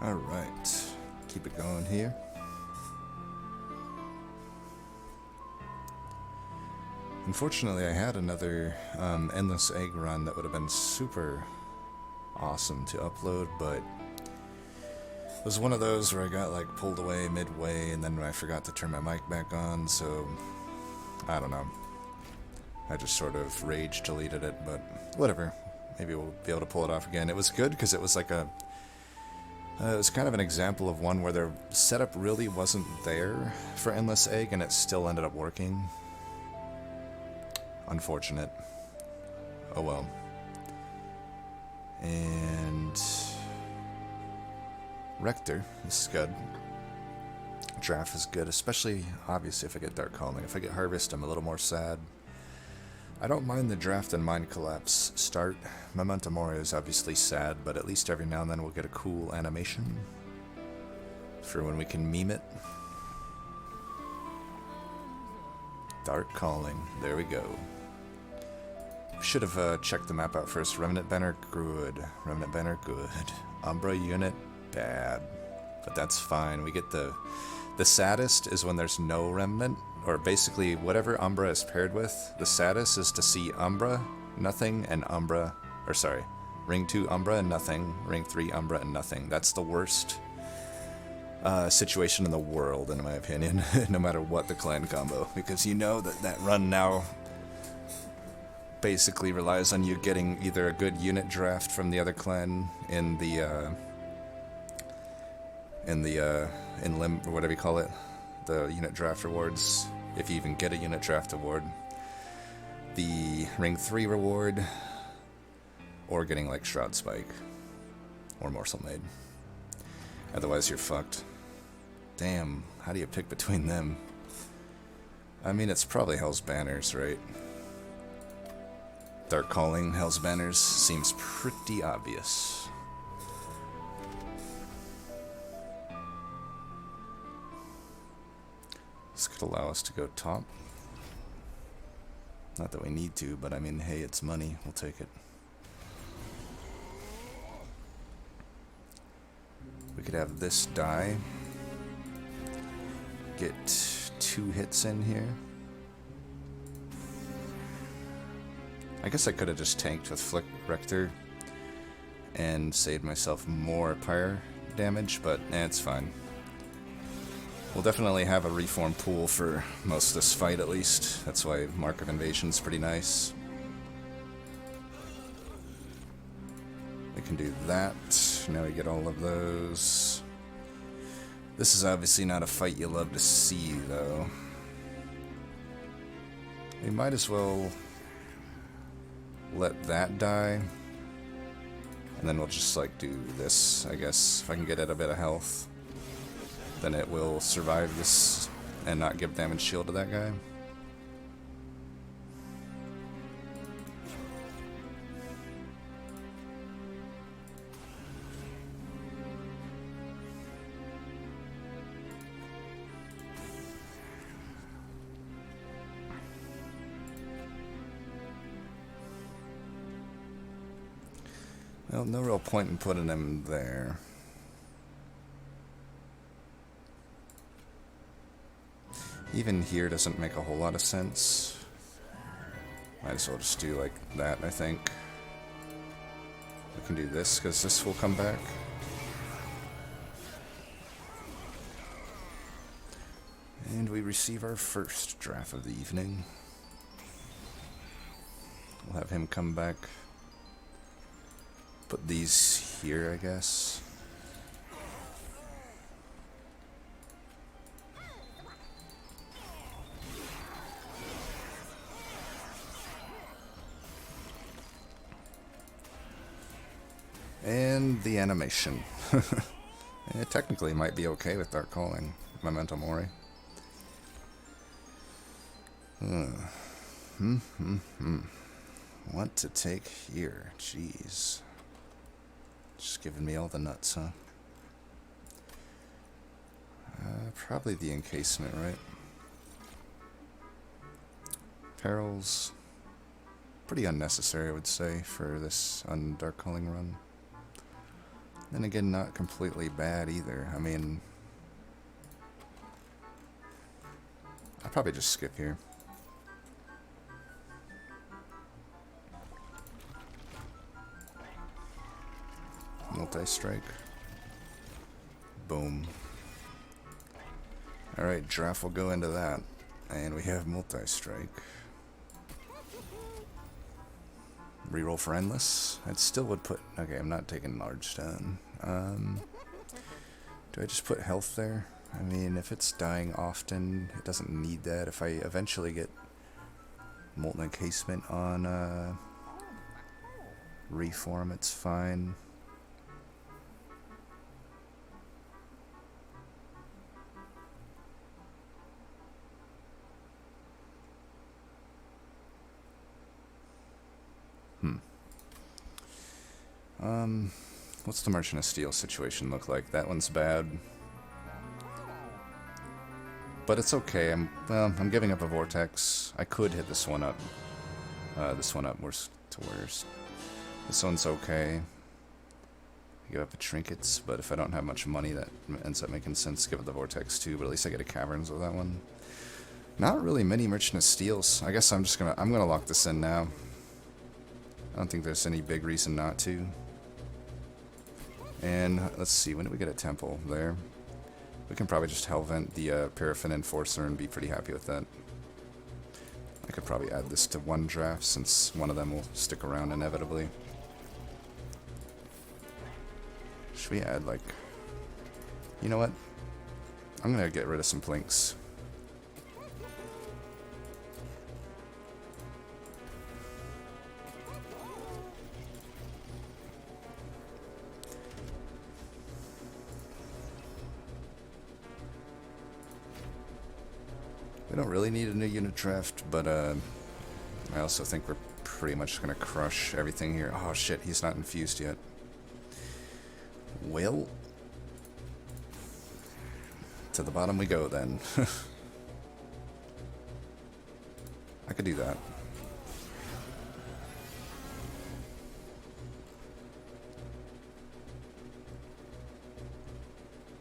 Alright, keep it going here. Unfortunately, I had another Endless Egg run that would have been super awesome to upload, but it was one of those where I got like pulled away midway and then I forgot to turn my mic back on, so I don't know. I just sort of rage deleted it, but whatever. Maybe we'll be able to pull it off again. It was good because it was like a... it was kind of an example of one where their setup really wasn't there for Endless Egg and it still ended up working. Unfortunate. Oh well. And... Rector is good. Draff is good, especially, obviously, if I get Dark Calling. If I get Harvest, I'm a little more sad. I don't mind the Draft and Mind Collapse start. Memento Mori is obviously sad, but at least every now and then we'll get a cool animation for when we can meme it. Dark Calling. There we go. Should have checked the map out first. Remnant Banner, good. Remnant Banner, good. Umbra unit, bad. But that's fine. We get the saddest is when there's no Remnant, or basically whatever Umbra is paired with. The saddest is to see Umbra, nothing, and Umbra, or sorry, Ring 2 Umbra and nothing, Ring 3 Umbra and nothing. That's the worst situation in the world, in my opinion, no matter what the clan combo, because you know that run now basically relies on you getting either a good unit draft from the other clan in limb, or whatever you call it, the unit draft rewards, if you even get a unit draft award, the Ring 3 reward, or getting like Shroud Spike or Morsel Maid. Otherwise you're fucked. Damn, how do you pick between them? I mean, it's probably Hell's Banners, right? Dark Calling, Hell's Banners seems pretty obvious. This could allow us to go top. Not that we need to, but I mean, hey, it's money. We'll take it. We could have this die. Get 2 hits in here. I guess I could have just tanked with Flick Rector and saved myself more pyre damage, but it's fine. We'll definitely have a reform pool for most of this fight, at least. That's why Mark of Invasion's pretty nice. We can do that. Now we get all of those. This is obviously not a fight you love to see, though. We might as well let that die. And then we'll just, like, do this, I guess. If I can get it a bit of health, then it will survive this and not give damage shield to that guy. Well, no real point in putting him there. Even here doesn't make a whole lot of sense. Might as well just do like that, I think. We can do this, because this will come back. And we receive our first Draff of the evening. We'll have him come back. Put these here, I guess. And the animation. It technically might be okay with Dark Calling. Memento Mori. What to take here? Jeez. Just giving me all the nuts, huh? Probably the encasement, right? Perils. Pretty unnecessary, I would say, for this Dark Calling run. Then again, not completely bad either. I mean, I'll probably just skip here. Multi-strike. Boom. Alright, Draff will go into that. And we have multi-strike. Reroll for endless. It still would put... Okay, I'm not taking large stone. Do I just put health there? I mean, if it's dying often, it doesn't need that. If I eventually get molten encasement on reform, it's fine. What's the Merchant of Steel situation look like? That one's bad. But it's okay. I'm giving up a Vortex. I could hit this one up. Worst to worst. This one's okay. I give up the trinkets, but if I don't have much money, that ends up making sense to give it the Vortex too, but at least I get a Caverns with that one. Not really many Merchant of Steels. I guess I'm gonna lock this in now. I don't think there's any big reason not to. And let's see, when did we get a temple there? We can probably just Hellvent the Paraffin Enforcer and be pretty happy with that. I could probably add this to one draft since one of them will stick around inevitably. Should we add like... You know what? I'm gonna get rid of some plinks. We don't really need a new unit draft, but I also think we're pretty much going to crush everything here. Oh shit, he's not infused yet. Well, to the bottom we go then. I could do that.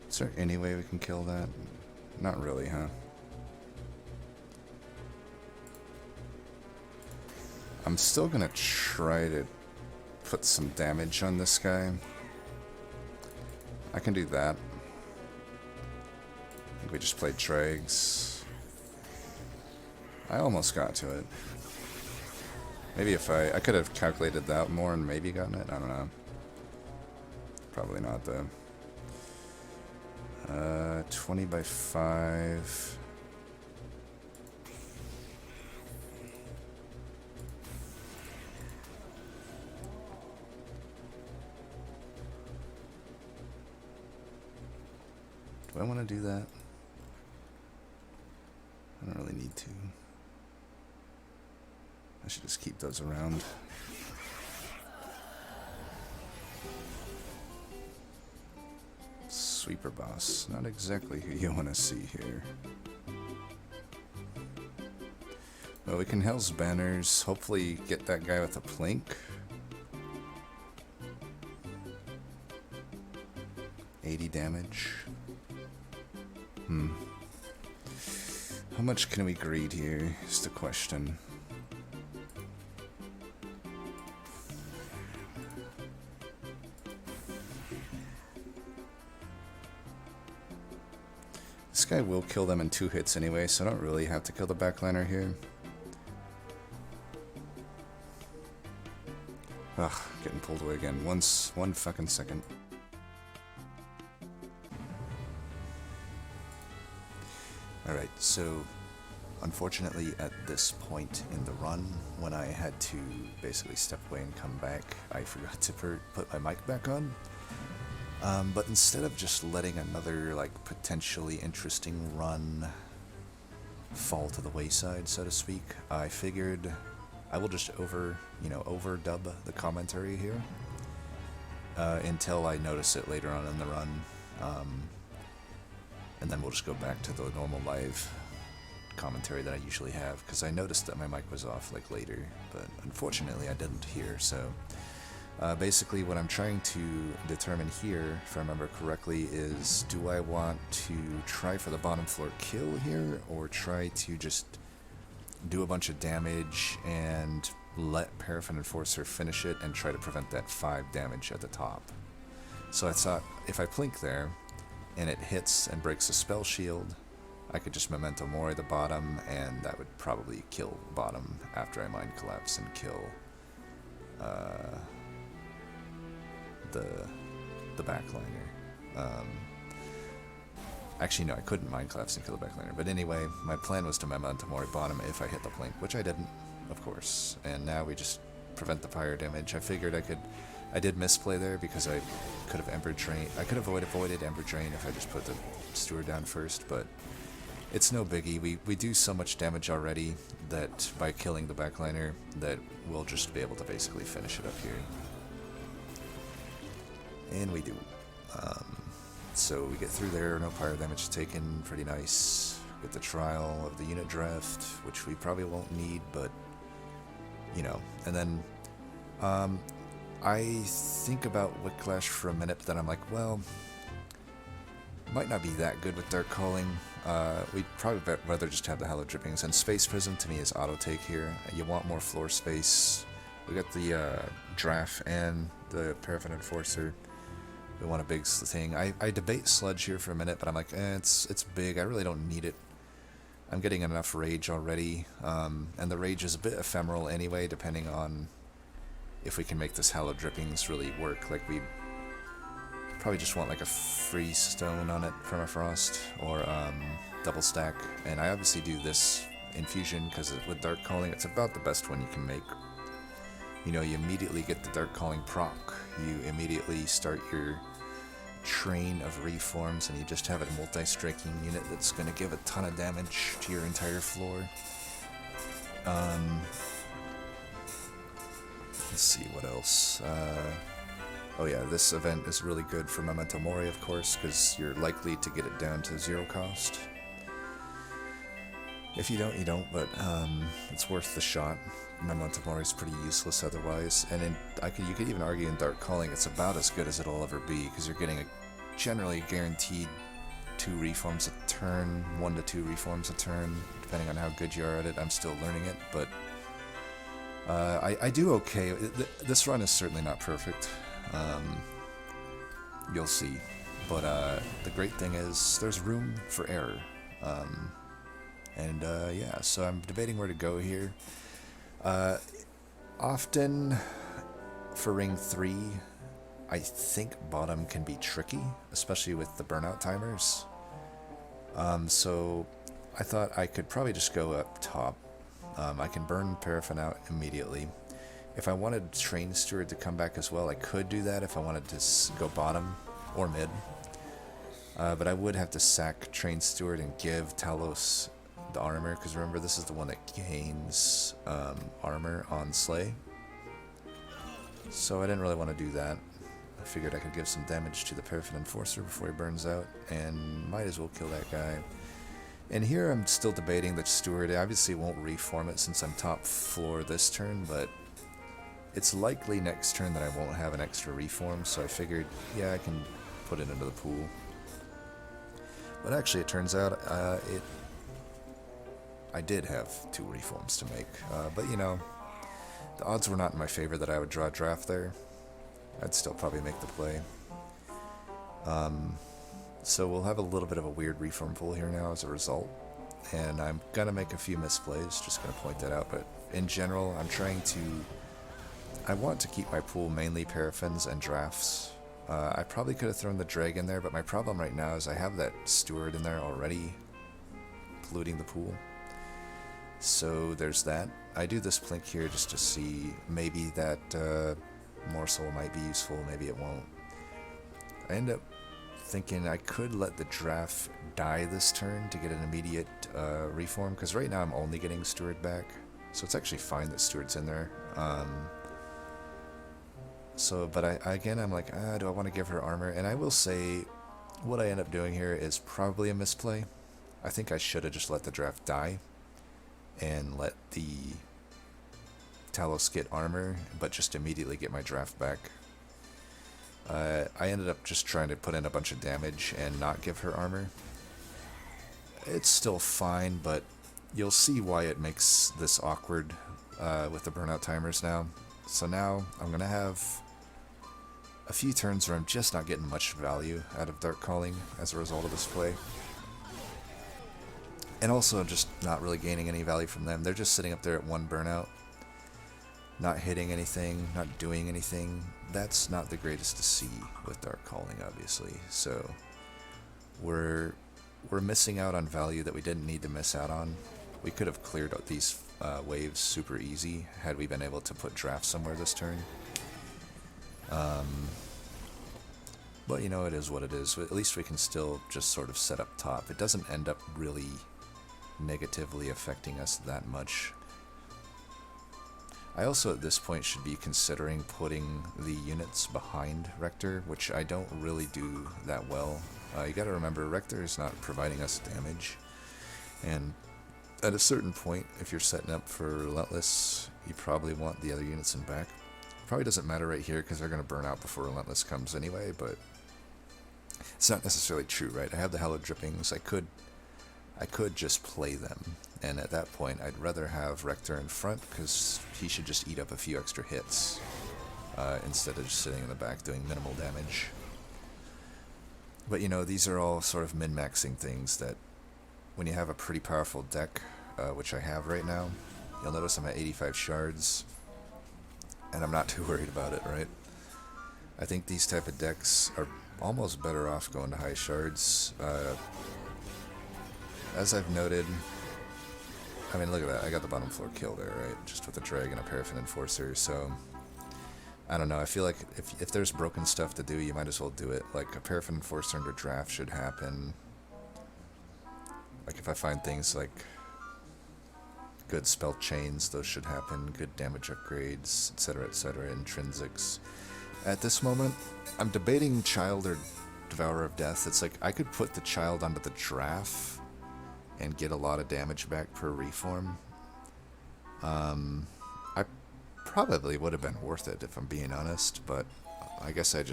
Is there any way we can kill that? Not really, huh? I'm still gonna try to put some damage on this guy. I can do that. I think we just played Dregs. I almost got to it. Maybe if I could have calculated that more and maybe gotten it. I don't know. Probably not though. 20 by 5. Do I want to do that? I don't really need to. I should just keep those around. Sweeper boss. Not exactly who you want to see here. Well, we can Hell's Banners. Hopefully get that guy with a plink. 80 damage. How much can we greed here is the question. This guy will kill them in 2 hits anyway, so I don't really have to kill the backliner here. Ugh, getting pulled away again. One fucking second. Alright, so unfortunately at this point in the run, when I had to basically step away and come back, I forgot to put my mic back on. But instead of just letting another like potentially interesting run fall to the wayside, so to speak, I figured I will just overdub the commentary here until I notice it later on in the run. And then we'll just go back to the normal live commentary that I usually have, because I noticed that my mic was off like later, but unfortunately I didn't hear, so Basically, what I'm trying to determine here, if I remember correctly, is do I want to try for the bottom floor kill here, or try to just do a bunch of damage and let Paraffin Enforcer finish it and try to prevent that 5 damage at the top. So I thought if I plink there and it hits and breaks a spell shield, I could just Memento Mori the bottom, and that would probably kill bottom after I Mind Collapse and kill the backliner. Actually, no, I couldn't Mind Collapse and kill the backliner. But anyway, my plan was to Memento Mori bottom if I hit the plink, which I didn't, of course. And now we just prevent the fire damage. I figured I did misplay there because I could have Ember Drain. I could have avoided Ember Drain if I just put the Steward down first, but it's no biggie. We do so much damage already that by killing the backliner that we'll just be able to basically finish it up here. And we do. So we get through there, no pyro damage taken, pretty nice. Get the trial of the unit draft, which we probably won't need, but, you know. And then, I think about Whiplash for a minute, but then I'm like, well, might not be that good with Dark Calling. We'd probably rather just have the Hallowed Drippings. And Space Prism, to me, is auto-take here. You want more floor space. We got the Draff and the Paraffin Enforcer. We want a big thing. I debate Sludge here for a minute, but I'm like, it's big. I really don't need it. I'm getting enough Rage already, and the Rage is a bit ephemeral anyway, depending on if we can make this Hallowed Drippings really work. Like, we probably just want like a Freeze Stone on it, Permafrost, or Double Stack. And I obviously do this Infusion, because with Dark Calling, it's about the best one you can make. You know, you immediately get the Dark Calling proc. You immediately start your train of reforms, and you just have a multi-striking unit that's going to give a ton of damage to your entire floor. Let's see what else. Oh yeah, this event is really good for Memento Mori, of course, because you're likely to get it down to 0 cost. If you don't, you don't, but it's worth the shot. Memento Mori is pretty useless otherwise, and you could even argue in Dark Calling it's about as good as it'll ever be, because you're getting a generally guaranteed 2 reforms a turn, 1 to 2 reforms a turn, depending on how good you are at it. I'm still learning it, but I do okay. This run is certainly not perfect. You'll see, but the great thing is there's room for error. Yeah, so I'm debating where to go here. Often for Ring 3, I think bottom can be tricky, especially with the burnout timers. So I thought I could probably just go up top. I can burn Paraffin out immediately. If I wanted Train Steward to come back as well, I could do that if I wanted to go bottom or mid. But I would have to sack Train Steward and give Talos the armor, because remember, this is the one that gains armor on Slay. So I didn't really want to do that. I figured I could give some damage to the Paraffin Enforcer before he burns out, and might as well kill that guy. And here I'm still debating the Steward. I obviously won't reform it since I'm top floor this turn, but it's likely next turn that I won't have an extra reform, so I figured, yeah, I can put it into the pool. But actually, it turns out I did have 2 reforms to make, but you know, the odds were not in my favor that I would draw a draft there. I'd still probably make the play. So we'll have a little bit of a weird reform pool here now as a result, and I'm gonna make a few misplays, just gonna point that out, but in general, I want to keep my pool mainly Paraffins and Drafts. I probably could have thrown the Dragon there, but my problem right now is I have that Steward in there already, polluting the pool. So there's that. I do this plink here just to see maybe that morsel might be useful, maybe it won't. I end up thinking I could let the Draft die this turn to get an immediate reform, because right now I'm only getting Steward back, so it's actually fine that Steward's in there. But again, I'm like, do I want to give her armor? And I will say, what I end up doing here is probably a misplay. I think I should have just let the Draft die and let the Talos get armor, but just immediately get my Draff back. I ended up just trying to put in a bunch of damage and not give her armor. It's still fine, but you'll see why it makes this awkward with the burnout timers now. So now I'm going to have a few turns where I'm just not getting much value out of Dark Calling as a result of this play. And also just not really gaining any value from them. They're just sitting up there at one burnout, not hitting anything, not doing anything. That's not the greatest to see with Dark Calling, obviously. So we're missing out on value that we didn't need to miss out on. We could have cleared out these waves super easy had we been able to put Draff somewhere this turn. But you know, it is what it is. At least we can still just sort of set up top. It doesn't end up really negatively affecting us that much. I also at this point should be considering putting the units behind Rector, which I don't really do that well. You gotta remember, Rector is not providing us damage, and at a certain point, if you're setting up for Relentless, you probably want the other units in back. Probably doesn't matter right here because they're gonna burn out before Relentless comes anyway, but it's not necessarily true, right? I have the Hallowed Drippings. I could just play them, and at that point I'd rather have Rector in front because he should just eat up a few extra hits instead of just sitting in the back doing minimal damage. But you know, these are all sort of min-maxing things that when you have a pretty powerful deck, which I have right now, you'll notice I'm at 85 shards, and I'm not too worried about it, right? I think these type of decks are almost better off going to high shards. As I've noted, I mean, look at that, I got the bottom floor kill there, right? Just with a Dragon, a Paraffin Enforcer, so I don't know, I feel like if there's broken stuff to do, you might as well do it. Like, a Paraffin Enforcer under Draff should happen. Like, if I find things like good spell chains, those should happen. Good damage upgrades, etc., intrinsics. At this moment, I'm debating Child or Devourer of Death. It's like, I could put the Child onto the Draff and get a lot of damage back per reform. I probably would have been worth it if I'm being honest, but I guess I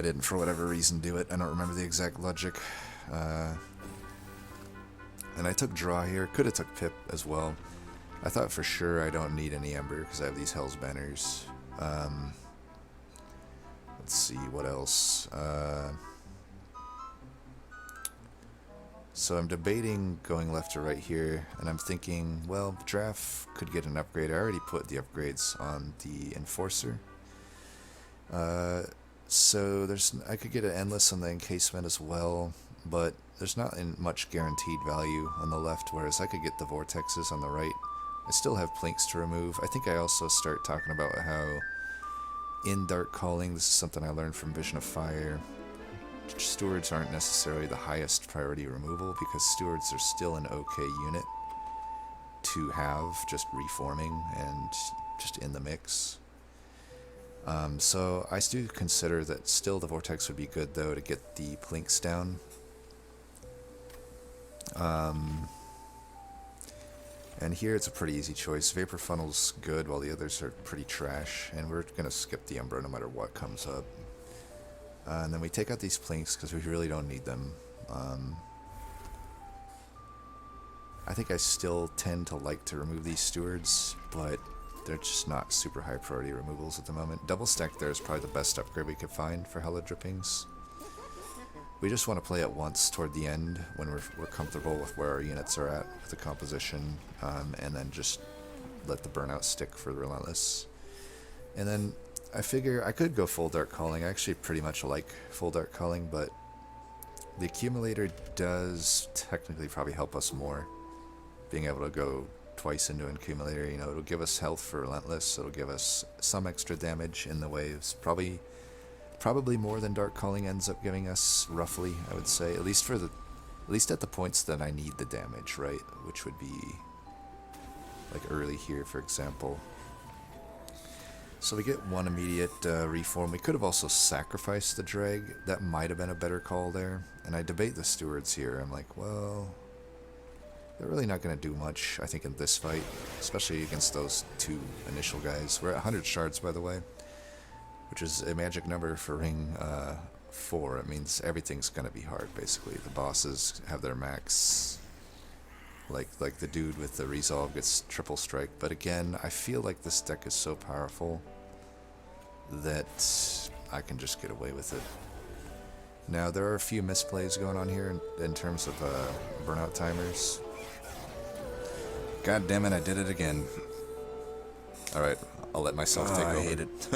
didn't for whatever reason do it. I don't remember the exact logic. And I took draw here. Could have took Pip as well. I thought for sure I don't need any Ember because I have these Hell's Banners. Let's see, what else? So I'm debating going left or right here, and I'm thinking, well, Draff could get an upgrade. I already put the upgrades on the Enforcer. So I could get an Endless on the Encasement as well, but there's not much guaranteed value on the left, whereas I could get the Vortexes on the right. I still have Plinks to remove. I think I also start talking about how in Dark Calling, this is something I learned from Vision of Fire, Stewards aren't necessarily the highest priority removal because Stewards are still an okay unit to have just reforming and just in the mix. So I do consider that still the Vortex would be good though to get the Plinks down. And here it's a pretty easy choice. Vapor Funnel's good while the others are pretty trash, and we're going to skip the Umbra no matter what comes up. And then we take out these Plinks because we really don't need them. I think I still tend to like to remove these Stewards, but they're just not super high priority removals at the moment. Double Stack there is probably the best upgrade we could find for Hella Drippings. We just want to play it once toward the end when we're comfortable with where our units are at with the composition, and then just let the burnout stick for the Relentless. And then I figure I could go full Dark Calling. I actually pretty much like full Dark Calling, but the Accumulator does technically probably help us more. Being able to go twice into an Accumulator, you know, it'll give us health for Relentless, it'll give us some extra damage in the waves, probably more than Dark Calling ends up giving us, roughly, I would say, at least at the points that I need the damage, right, which would be like early here, for example. So we get one immediate reform. We could have also sacrificed the Drag. That might have been a better call there. And I debate the Stewards here. I'm like, well, they're really not going to do much, I think, in this fight, especially against those two initial guys. We're at 100 shards, by the way, which is a magic number for ring 4. It means everything's going to be hard, basically. The bosses have their max. Like the dude with the resolve gets triple strike. But again, I feel like this deck is so powerful that I can just get away with it. Now, there are a few misplays going on here in terms of burnout timers. God damn it, I did it again. Alright, I'll let myself take over. I hate it.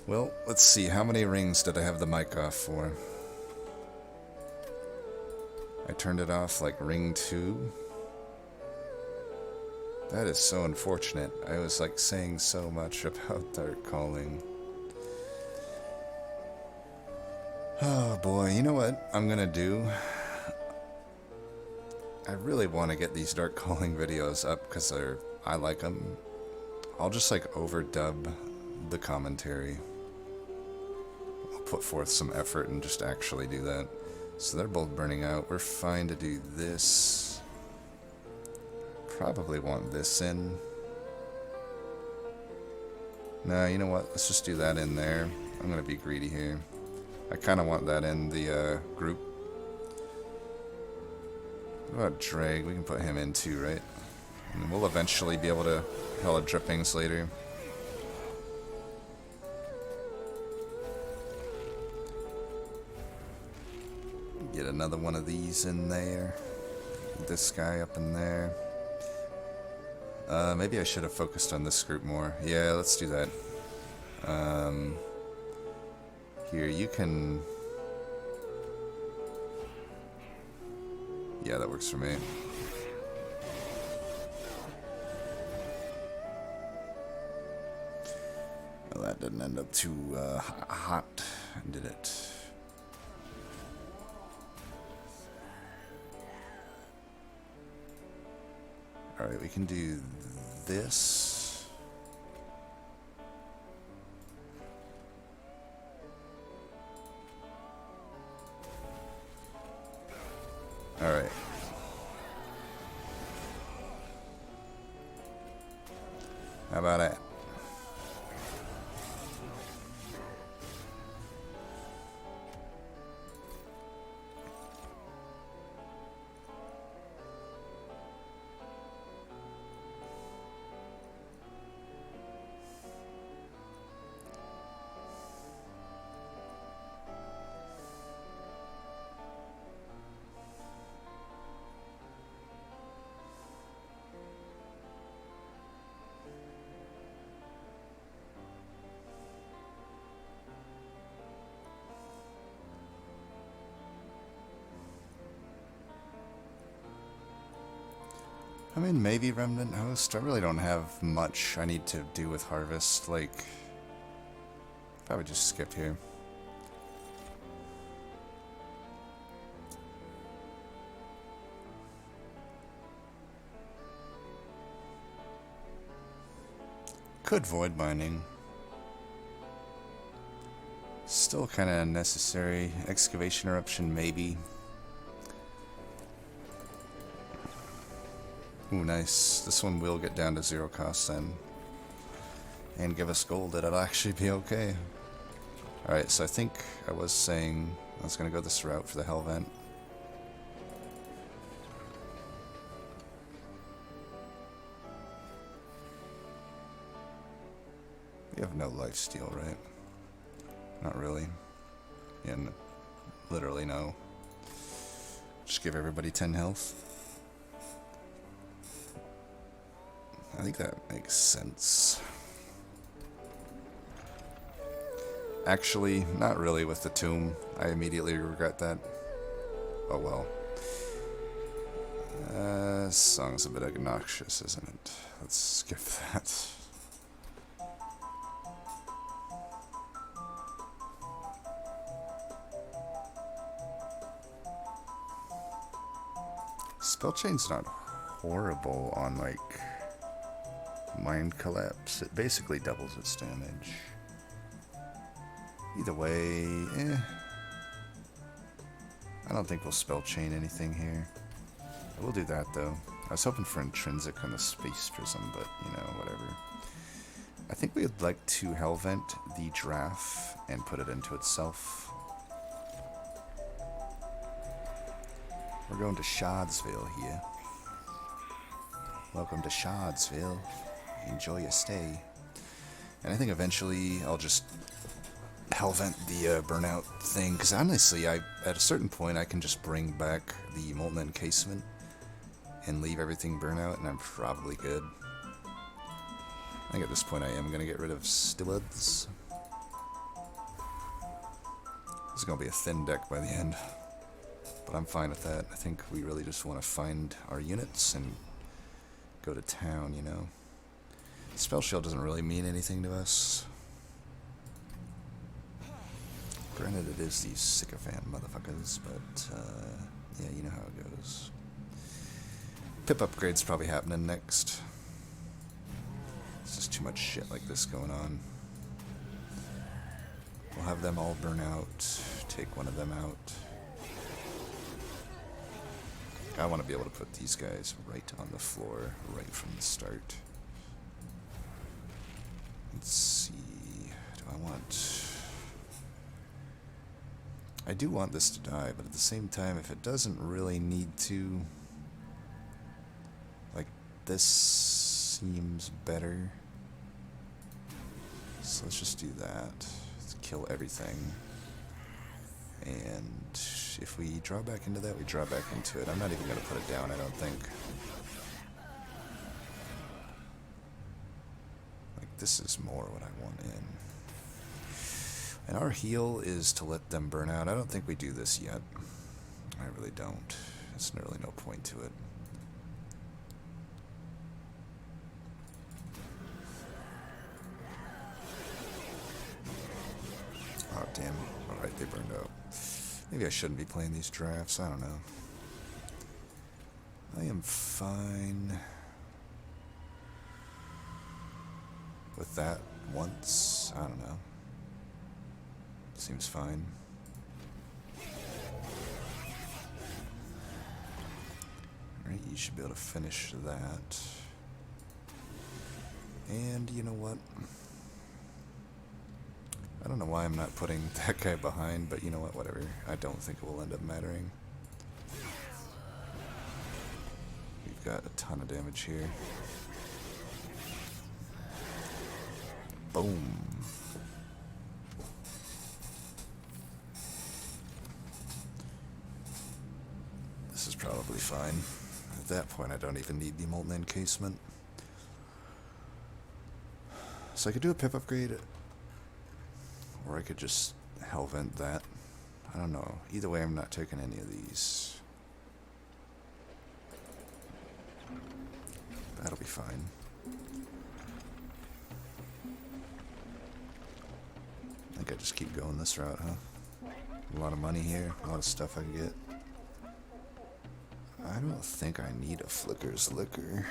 Well, let's see, how many rings did I have the mic off for? I turned it off like ring 2. That is so unfortunate. I was like saying so much about Dark Calling. Oh boy, you know what I'm gonna do? I really want to get these Dark Calling videos up because I like them. I'll just like overdub the commentary. I'll put forth some effort and just actually do that. So they're both burning out. We're fine to do this. Probably want this in. No, you know what? Let's just do that in there. I'm going to be greedy here. I kind of want that in the group. What about Drag? We can put him in too, right? And we'll eventually be able to Hella Drippings later. Get another one of these in there. This guy up in there. Maybe I should have focused on this group more. Yeah, let's do that. Here, you can... Yeah, that works for me. Well, that didn't end up too hot, did it? Alright, we can do this. Alright. How about it? I mean, maybe Remnant Host. I really don't have much I need to do with Harvest. Like, I would just skip here. Could Void Binding. Still kind of unnecessary. Excavation Eruption, maybe. Ooh, nice. This one will get down to 0 cost then. And give us gold. That'll actually be okay. Alright, so I think I was saying I was going to go this route for the Hell Vent. We have no lifesteal, right? Not really. Yeah, literally no. Just give everybody 10 health. I think that makes sense. Actually, not really with the tomb. I immediately regret that. Oh well. This song's a bit obnoxious, isn't it? Let's skip that. Spellchain's not horrible on, like, Mind Collapse. It basically doubles its damage. Either way, I don't think we'll spell chain anything here. We'll do that, though. I was hoping for Intrinsic on the Space Prism, but, you know, whatever. I think we'd like to Hellvent the Draff and put it into itself. We're going to Shardsville here. Welcome to Shardsville. Enjoy your stay. And I think eventually I'll just Hellvent the Burnout thing, because honestly, at a certain point I can just bring back the Molten Encasement and leave everything Burnout, and I'm probably good. I think at this point I am going to get rid of Stewards. This is going to be a thin deck by the end, but I'm fine with that. I think we really just want to find our units and go to town, you know. Spell Shield doesn't really mean anything to us. Granted, it is these sycophant motherfuckers, but yeah, you know how it goes. Pip upgrade's probably happening next. It's just too much shit like this going on. We'll have them all burn out, take one of them out. I want to be able to put these guys right on the floor, right from the start. Let's see, do I want... I do want this to die, but at the same time, if it doesn't really need to... Like, this seems better. So let's just do that. Let's kill everything. And if we draw back into that, we draw back into it. I'm not even going to put it down, I don't think. Like, this is more what I want in. And our heal is to let them burn out. I don't think we do this yet. I really don't. There's really no point to it. Oh, damn. Alright, they burned out. Maybe I shouldn't be playing these drafts. I don't know. I am fine with that once. I don't know. Seems fine. Alright, you should be able to finish that. And you know what? I don't know why I'm not putting that guy behind, but you know what, whatever. I don't think it will end up mattering. We've got a ton of damage here. Boom. This is probably fine. At that point, I don't even need the Molten Encasement. So I could do a pip upgrade, or I could just Hellvent that. I don't know. Either way, I'm not taking any of these. That'll be fine. I think I just keep going this route, huh? A lot of money here, a lot of stuff I can get. I don't think I need a Flicker's Liquor.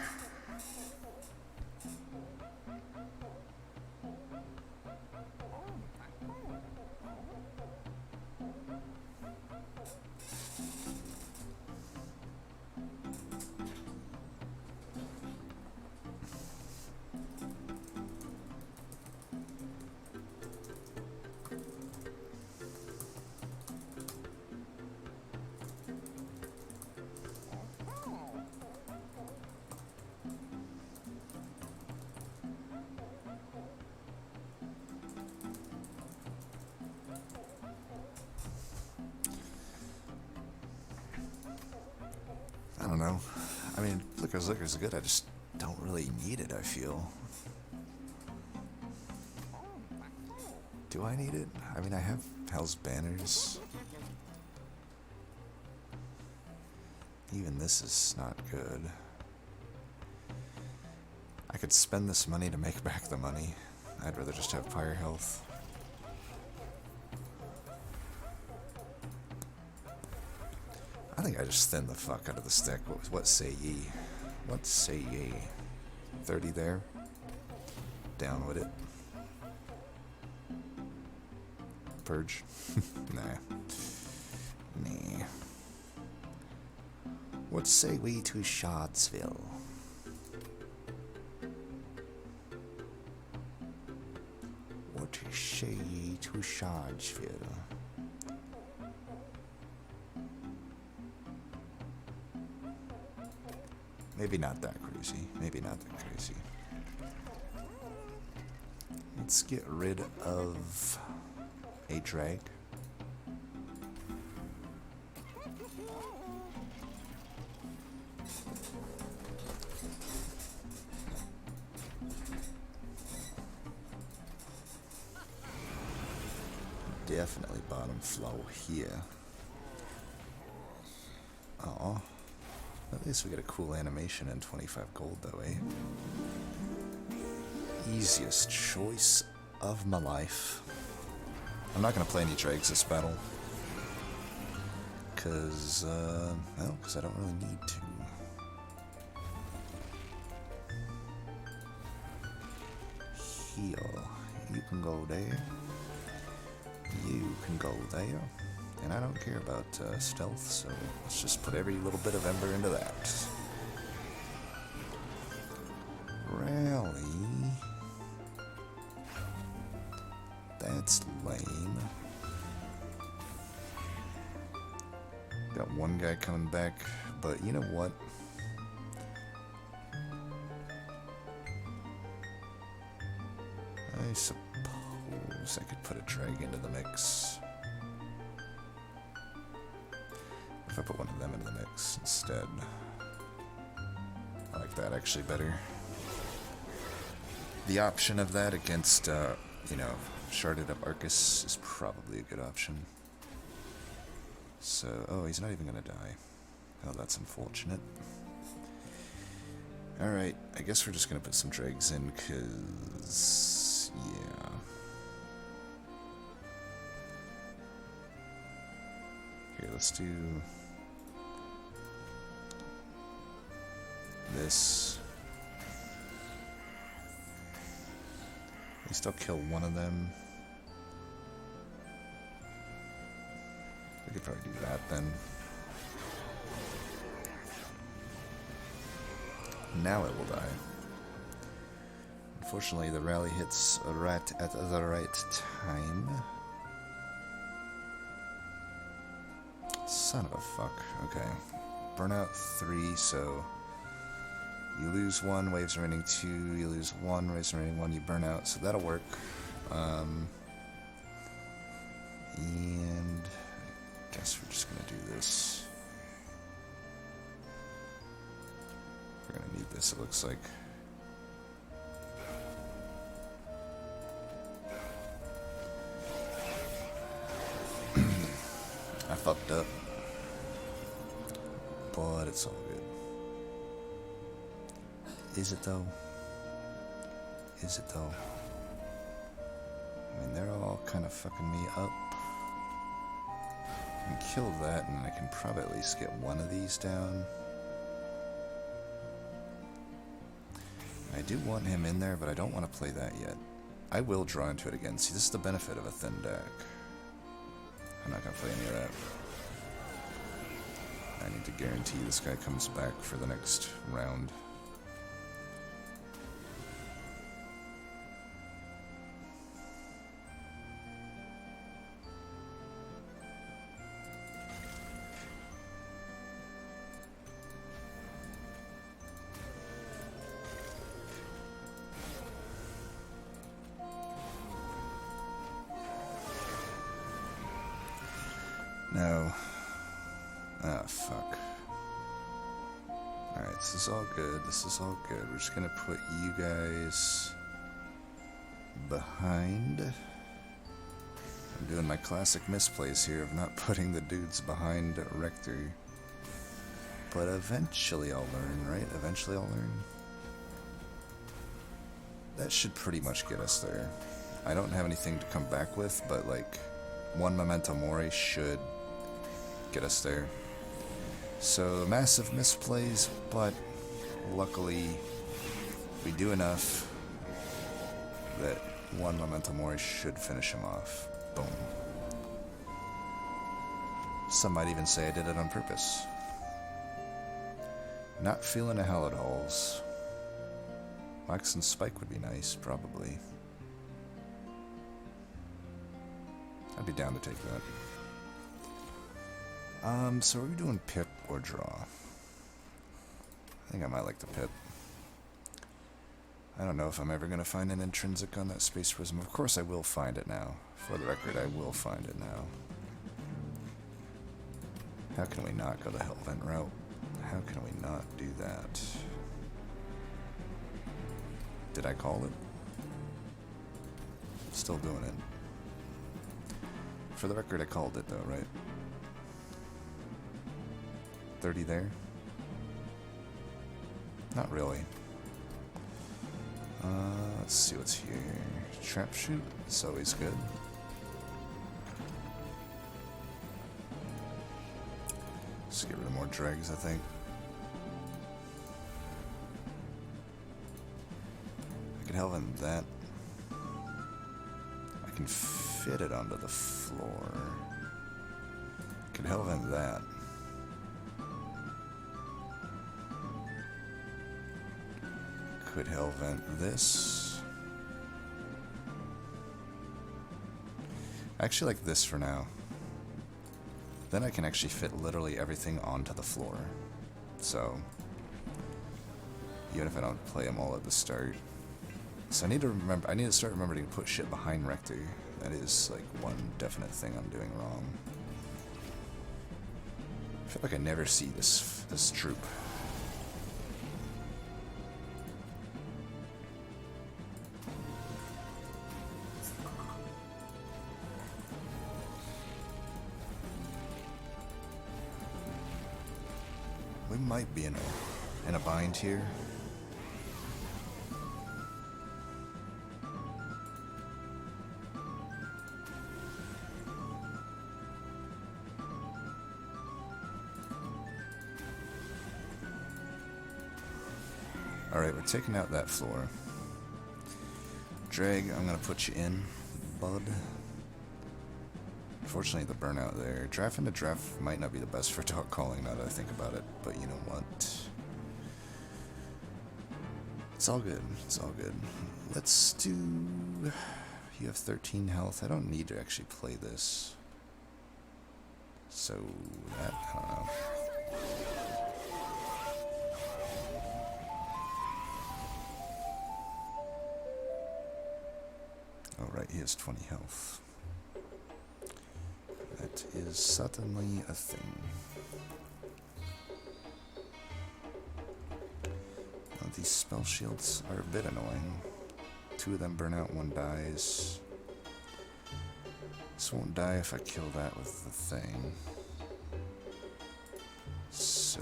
I don't know. I mean, Flicker's Liquor is good. I just don't really need it, I feel. Do I need it? I mean, I have Hell's Banners. Even this is not good. I could spend this money to make back the money. I'd rather just have Pyre Health. I think I just thin the fuck out of the stick. What say ye? What say ye? 30 there. Down with it. Purge. Nah. Nah. What say we to Shardsville? What say ye to Shardsville? Maybe not that crazy. Maybe not that crazy. Let's get rid of a drag. Definitely bottom flow here. Oh, at least we get a cool animation and 25 gold though, eh? Easiest choice of my life. I'm not gonna play any dregs this battle. Cause I don't really need to. Heal. You can go there. You can go there. And I don't care about stealth, so let's just put every little bit of ember into that. Rally. That's lame. Got one guy coming back, but you know what? I suppose I could put a drag into the mix. If I put one of them into the mix instead. I like that actually better. The option of that against, you know, sharded up Arcus is probably a good option. So, oh, he's not even gonna die. Oh, that's unfortunate. Alright, I guess we're just gonna put some dregs in, cause, yeah. Here, let's do this. At least I'll kill one of them. We could probably do that then. Now it will die. Unfortunately, the rally hits a rat at the right time. Son of a fuck. Okay. Burnout 3, so you lose 1, waves remaining 2, you lose 1, waves remaining 1, you burn out, so that'll work. And I guess we're just gonna do this. We're gonna need this, it looks like. I fucked up. But it's all good. Is it though? Is it though? I mean, they're all kind of fucking me up. I can kill that, and I can probably at least get one of these down. I do want him in there, but I don't want to play that yet. I will draw into it again. See, this is the benefit of a thin deck. I'm not going to play any of that. I need to guarantee this guy comes back for the next round. No. Ah, fuck. Alright, this is all good. This is all good. We're just gonna put you guys behind. I'm doing my classic misplays here of not putting the dudes behind Rector. But eventually I'll learn, right? Eventually I'll learn. That should pretty much get us there. I don't have anything to come back with, but like, one Memento Mori should get us there. So massive misplays, but luckily we do enough that one Memento Mori should finish him off. Boom. Some might even say I did it on purpose. Not feeling a Hallowed Halls. Wax and Spike would be nice, probably. I'd be down to take that. So are we doing Pip or Draw? I think I might like the Pip. I don't know if I'm ever going to find an intrinsic on that Space Prism. Of course I will find it now. For the record, I will find it now. How can we not go the Hellvent route? How can we not do that? Did I call it? Still doing it. For the record, I called it though, right? 30 there? Not really. Let's see what's here. Trap shoot, it's always good. Let's get rid of more dregs, I think. I can Hellvent that. I can fit it onto the floor. I can Hellvent that. Could Hellvent this. I actually like this for now. Then I can actually fit literally everything onto the floor. So, even if I don't play them all at the start. So I need to remember, I need to start remembering to put shit behind Rector. That is like one definite thing I'm doing wrong. I feel like I never see this troop. We might be in a bind here. Alright, we're taking out that floor. Drag, I'm gonna put you in, bud. Unfortunately, the burnout there. Draff into Draff might not be the best for dog calling now that I think about it, but you know what? It's all good. It's all good. Let's do... You have 13 health. I don't need to actually play this. So, that, I don't know. Alright, he has 20 health. That is certainly a thing. Well, these spell shields are a bit annoying. 2 of them burn out, 1 dies. This won't die if I kill that with the thing. So...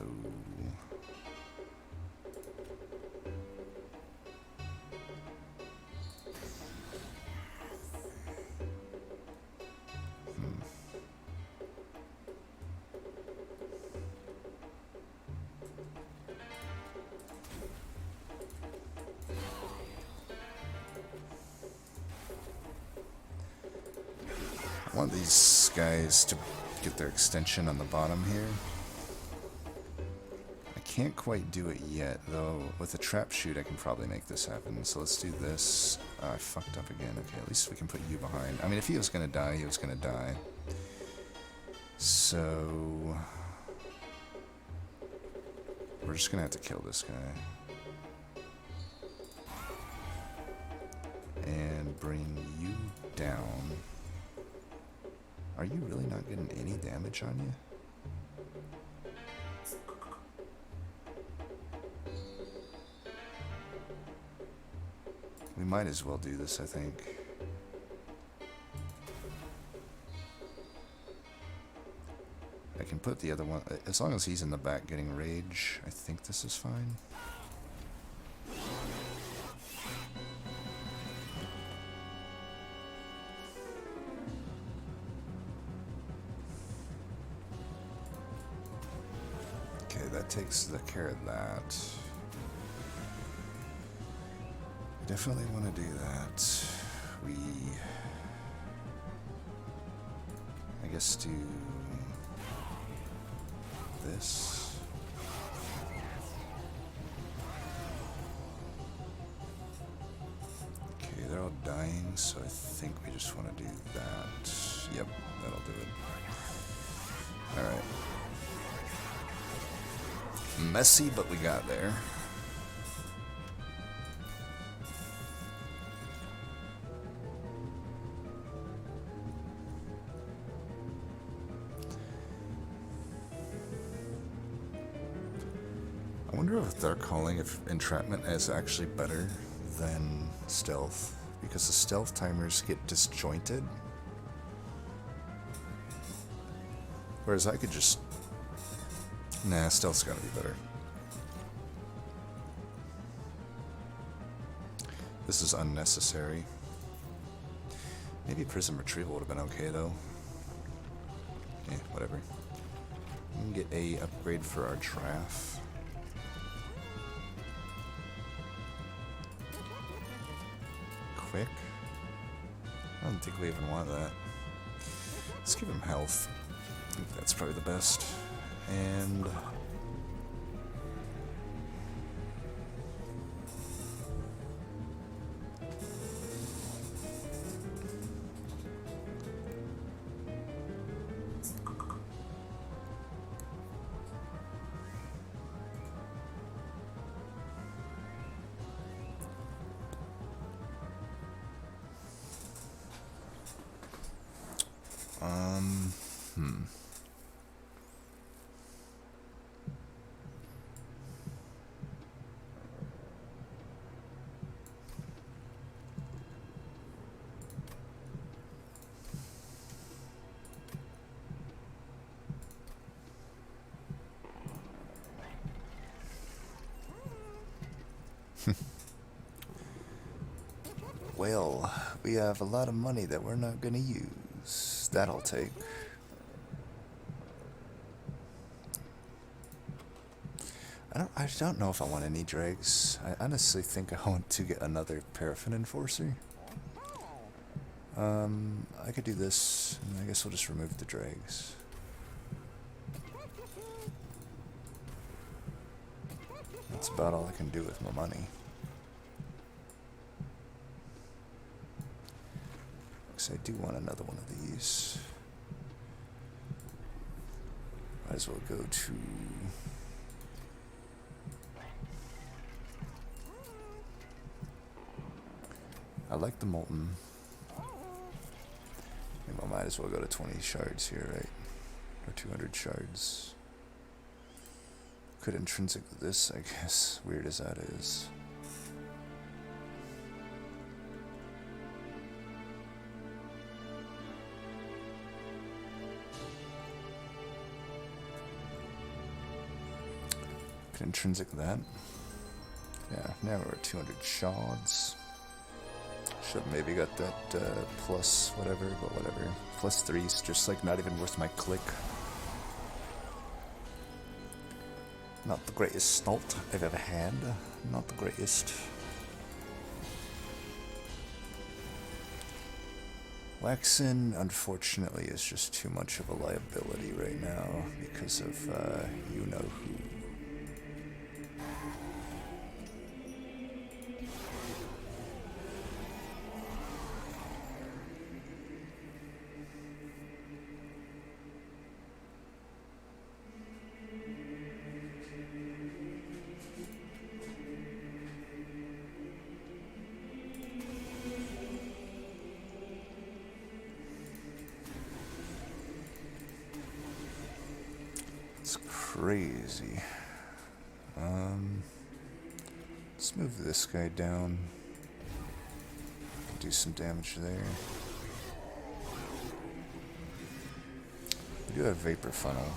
I want these guys to get their extension on the bottom here. I can't quite do it yet, though. With a trap shoot, I can probably make this happen. So let's do this. I fucked up again. Okay, at least we can put you behind. I mean, if he was gonna die, he was gonna die. So... we're just gonna have to kill this guy. And bring you down. Are you really not getting any damage on you? We might as well do this, I think. I can put the other one, as long as he's in the back getting rage, I think this is fine. Takes the care of that. Definitely want to do that. We, I guess, do this. just want to do that. Yep, that'll do it. Alright. Messy, but we got there. I wonder if they're calling if entrapment is actually better than stealth, because the stealth timers get disjointed. Whereas I could just... Nah, stealth's gotta be better. This is unnecessary. Maybe Prism Retrieval would have been okay though. Yeah, whatever. We can get a upgrade for our Draff. Quick. I don't think we even want that. Let's give him health. I think that's probably the best. And... Well, we have a lot of money that we're not gonna use. That I'll take. I don't know if I want any dregs. I honestly think I want to get another Paraffin Enforcer. I could do this, and I guess we'll just remove the dregs. That's about all I can do with my money. I do want another one of these. Might as well go to... I like the Molten. Maybe I might as well go to 20 shards here, right? Or 200 shards. Could intrinsic this, I guess. Weird as that is. Intrinsic that. Yeah, now we're at 200 shards. Should have maybe got that plus whatever, but whatever. Plus 3's just like not even worth my click. Not the greatest snult I've ever had. Not the greatest. Waxen, unfortunately, is just too much of a liability right now because of you know who. Crazy. Let's move this guy down. Do some damage there. We do have Vapor Funnel.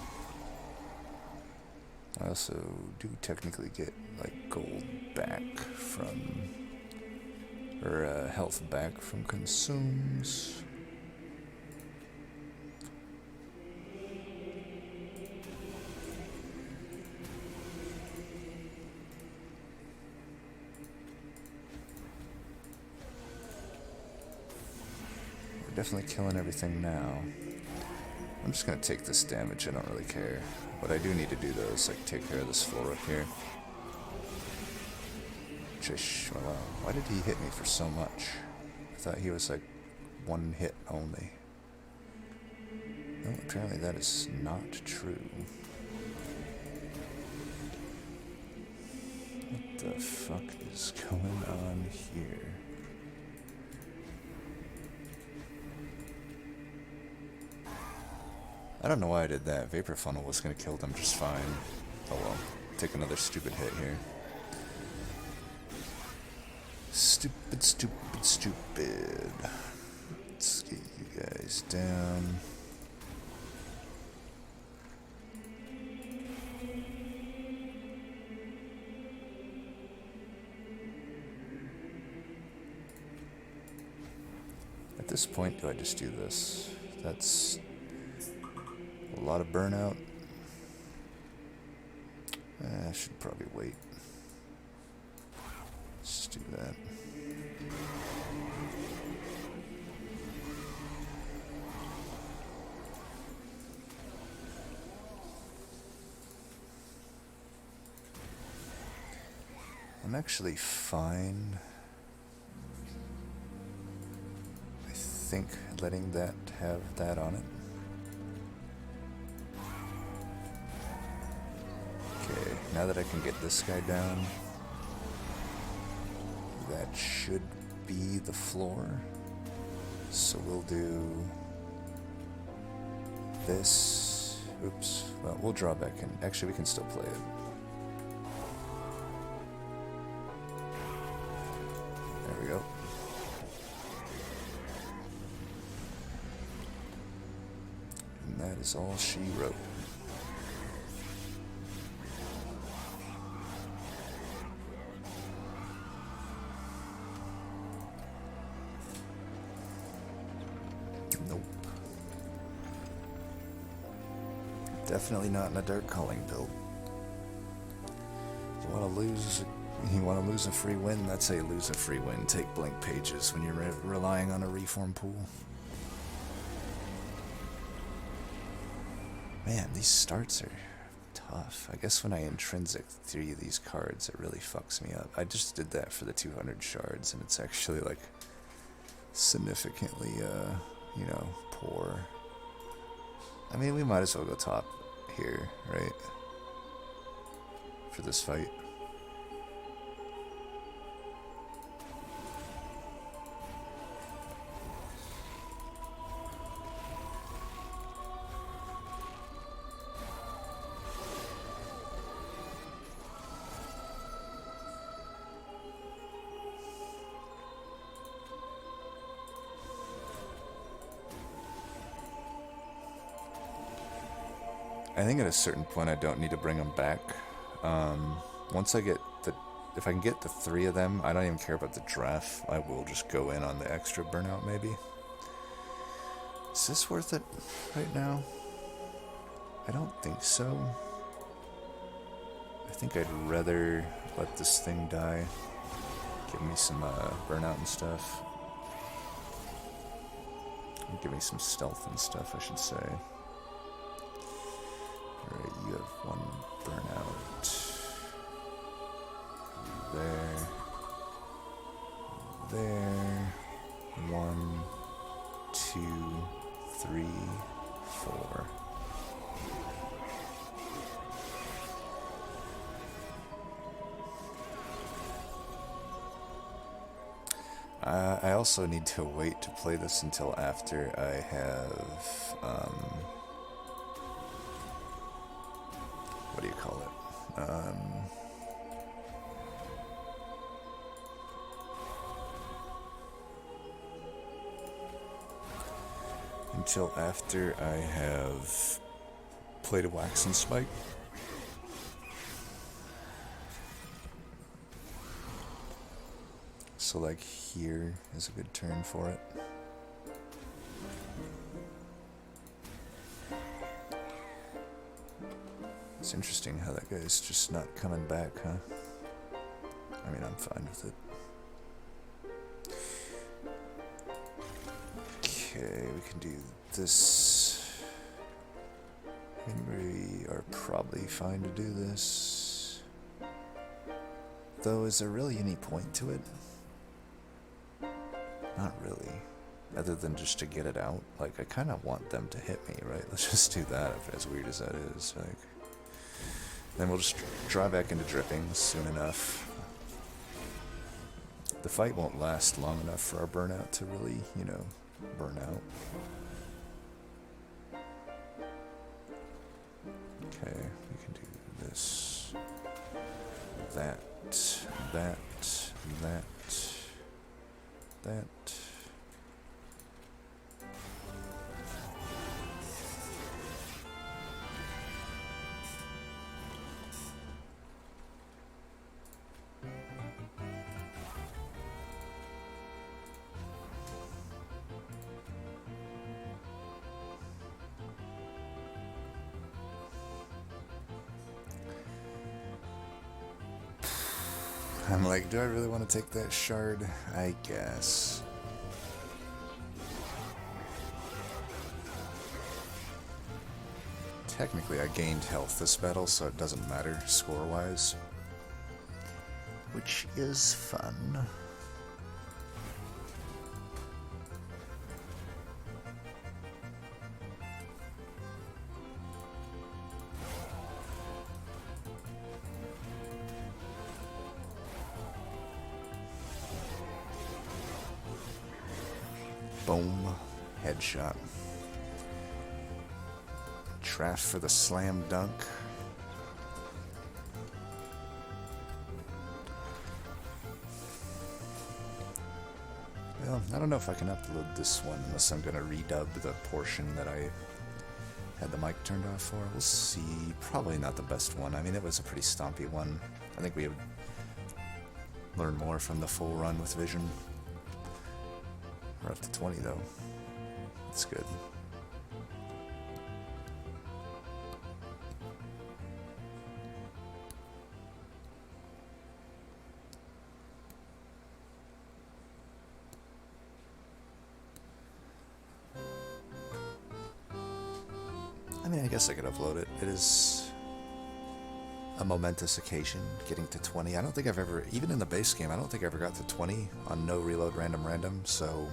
I also do technically get like gold back from, or health back from consumes. Definitely killing everything now. I'm just gonna take this damage, I don't really care. What I do need to do though is like take care of this floor up here. Well, why did he hit me for so much? I thought he was like one hit only. No, apparently that is not true. What the fuck is going on here? I don't know why I did that. Vapor Funnel was gonna kill them just fine. Oh well. Take another stupid hit here. Stupid, stupid, stupid. Let's get you guys down. At this point, do I just do this? That's a lot of burnout. I should probably wait. Let's do that. I'm actually fine. I think letting that have that on it. Okay, now that I can get this guy down, that should be the floor. So we'll do this. Oops. Well, we'll draw back in. Actually, we can still play it. There we go. And that is all she wrote. Nope. Definitely not in a Dark Calling build. You want to lose a free win? That's how you lose a free win. Take blank pages when you're relying on a reform pool. Man, these starts are tough. I guess when I intrinsic 3 of these cards, it really fucks me up. I just did that for the 200 shards, and it's actually like significantly, you know, poor. I mean, we might as well go top here, right? For this fight. I think at a certain point I don't need to bring them back. Once I get if I can get the 3 of them, I don't even care about the Draff. I will just go in on the extra burnout maybe. Is this worth it right now? I don't think so. I think I'd rather let this thing die. Give me some burnout and stuff. Give me some stealth and stuff, I should say. Alright, you have 1 burnout. There. 1, 2, 3, 4. I also need to wait to play this until after I have, what do you call it? Until after I have played a Wax and Spike. So like here is a good turn for it. It's interesting how that guy's just not coming back, huh? I mean, I'm fine with it. Okay, we can do this. I think we are probably fine to do this. Though, is there really any point to it? Not really. other than just to get it out. Like, I kind of want them to hit me, right? Let's just do that, as weird as that is. Like, then we'll just draw back into dripping soon enough. The fight won't last long enough for our burnout to really, you know, burn out. Okay, we can do this, that, that, that, that. I'm like, do I really want to take that shard? I guess. Technically, I gained health this battle, so it doesn't matter score-wise. Which is fun. Boom. Headshot. Draff for the slam dunk. Well, I don't know if I can upload this one unless I'm going to redub the portion that I had the mic turned off for. We'll see. Probably not the best one. I mean, it was a pretty stompy one. I think we would learn more from the full run with Vision. We're up to 20 though. That's good. I mean, I guess I could upload it. It is a momentous occasion, getting to 20. I don't think I've ever, even in the base game, I don't think I ever got to 20 on no reload random, so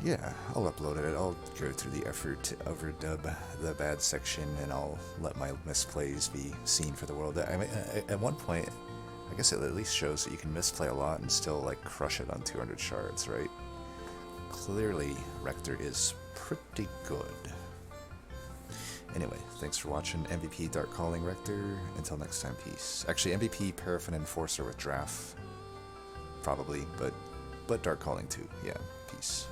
yeah, I'll upload it. I'll go through the effort to overdub the bad section, and I'll let my misplays be seen for the world. I mean, at one point, I guess it at least shows that you can misplay a lot and still, like, crush it on 200 shards, right? Clearly, Rector is pretty good. Anyway, thanks for watching. MVP Dark Calling Rector. Until next time, peace. Actually, MVP Paraffin Enforcer with Draff. Probably, but Dark Calling too. Yeah, peace.